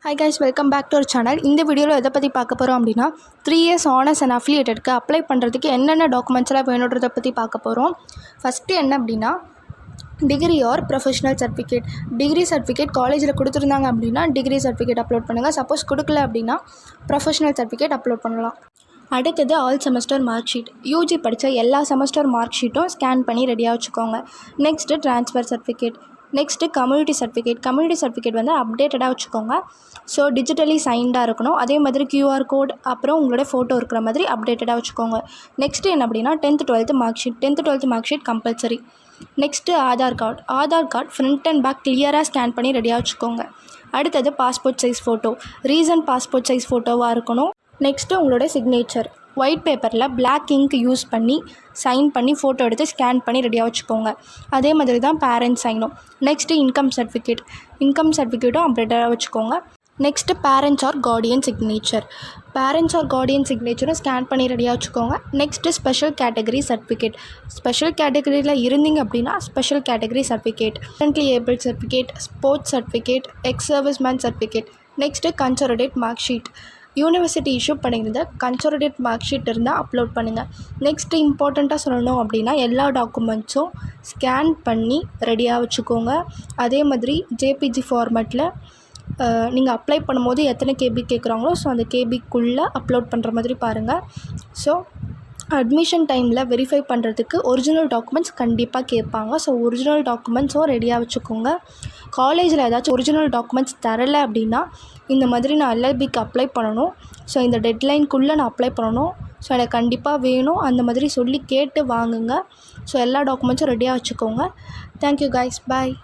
Hi guys, welcome back to our channel. இந்த வீடியோவில் எதை பற்றி பார்க்க போகிறோம் அப்படின்னா 3 years honors and affiliatedக்கு அப்ளை பண்ணுறதுக்கு என்னென்ன டாக்குமெண்ட்ஸ்லாம் வேணுன்றதை பற்றி பார்க்க போகிறோம். ஃபஸ்ட்டு என்ன அப்படின்னா degree or professional certificate. Degree certificate காலேஜில் கொடுத்துருந்தாங்க அப்படின்னா டிகிரி சர்டிஃபிகேட் அப்லோட் பண்ணுங்கள். சப்போஸ் கொடுக்கல அப்படின்னா ப்ரொஃபஷனல் சர்டிஃபிகேட் அப்லோட் பண்ணலாம். அடுத்தது all semester mark sheet. UG படித்த எல்லா செமஸ்டர் மார்க் ஷீட்டும் ஸ்கேன் பண்ணி ரெடியாக வச்சுக்கோங்க. Next transfer certificate. Next community certificate வந்து அப்டேட்டடாக வச்சுக்கோங்க. ஸோ டிஜிட்டலி சைன்டாக இருக்கணும். அதே மாதிரி QR கோட் அப்புறம் உங்களோட ஃபோட்டோ இருக்கிற மாதிரி அப்டேட்டடாக வச்சுக்கோங்க. நெக்ஸ்ட்டு என்ன அப்படின்னா 10th 12th mark sheet compulsory. Next Aadhaar card front and back கிளியராக ஸ்கேன் பண்ணி ரெடியாக வச்சுக்கோங்க. அடுத்தது passport size photo, recent passport size ஃபோட்டோவாக இருக்கணும். நெக்ஸ்ட்டு உங்களோட சிக்னேச்சர் ஒயிட் பேப்பரில் பிளாக் இங்க் யூஸ் பண்ணி சைன் பண்ணி ஃபோட்டோ எடுத்து ஸ்கேன் பண்ணி ரெடியாக வச்சுக்கோங்க. அதே மாதிரி தான் பேரண்ட்ஸ் சைனும். நெக்ஸ்ட்டு இன்கம் சர்டிஃபிகேட்டும் அப்டேட்டாக வச்சுக்கோங்க. நெக்ஸ்ட்டு பேரண்ட்ஸ் ஆர் கார்டியன் சிக்னேச்சரும் ஸ்கேன் பண்ணி ரெடியாக வச்சுக்கோங்க. நெக்ஸ்ட்டு ஸ்பெஷல் கேட்டகரியில் இருந்தீங்க அப்படின்னா special category certificate, differently able certificate, sports certificate, X serviceman certificate. Next consolidate mark sheet. University issue பண்ணியிருந்த கன்சாலிடேட் மார்க் ஷீட் இருந்தால் அப்லோட் பண்ணுங்கள். நெக்ஸ்ட்டு இம்பார்ட்டண்ட்டாக சொல்லணும் அப்படின்னா எல்லா டாக்குமெண்ட்ஸும் ஸ்கேன் பண்ணி ரெடியாக வச்சுக்கோங்க. அதே மாதிரி ஜேபிஜி ஃபார்மேட்டில் நீங்கள் அப்ளை பண்ணும்போது எத்தனை கேபி கேட்குறாங்களோ ஸோ அந்த கேபிக்குள்ளே அப்லோட் பண்ணுற மாதிரி பாருங்கள். ஸோ அட்மிஷன் டைமில் வெரிஃபை பண்ணுறதுக்கு ஒரிஜினல் டாக்குமெண்ட்ஸ் கண்டிப்பாக கேட்பாங்க. ஸோ ஒரிஜினல் டாக்குமெண்ட்ஸும் ரெடியாக வச்சுக்கோங்க. காலேஜில் ஏதாச்சும் ஒரிஜினல் டாக்குமெண்ட்ஸ் தரலை அப்படின்னா இந்த மாதிரி நான் LLBக்கு அப்ளை பண்ணணும், ஸோ இந்த டெட்லைனுக்குள்ளே நான் அப்ளை பண்ணணும், ஸோ எனக்கு கண்டிப்பாக வேணும் அந்த மாதிரி சொல்லி கேட்டு வாங்குங்க. ஸோ எல்லா டாக்குமெண்ட்ஸும் ரெடியாக வச்சுக்கோங்க. தேங்க்யூ கைஸ், பாய்.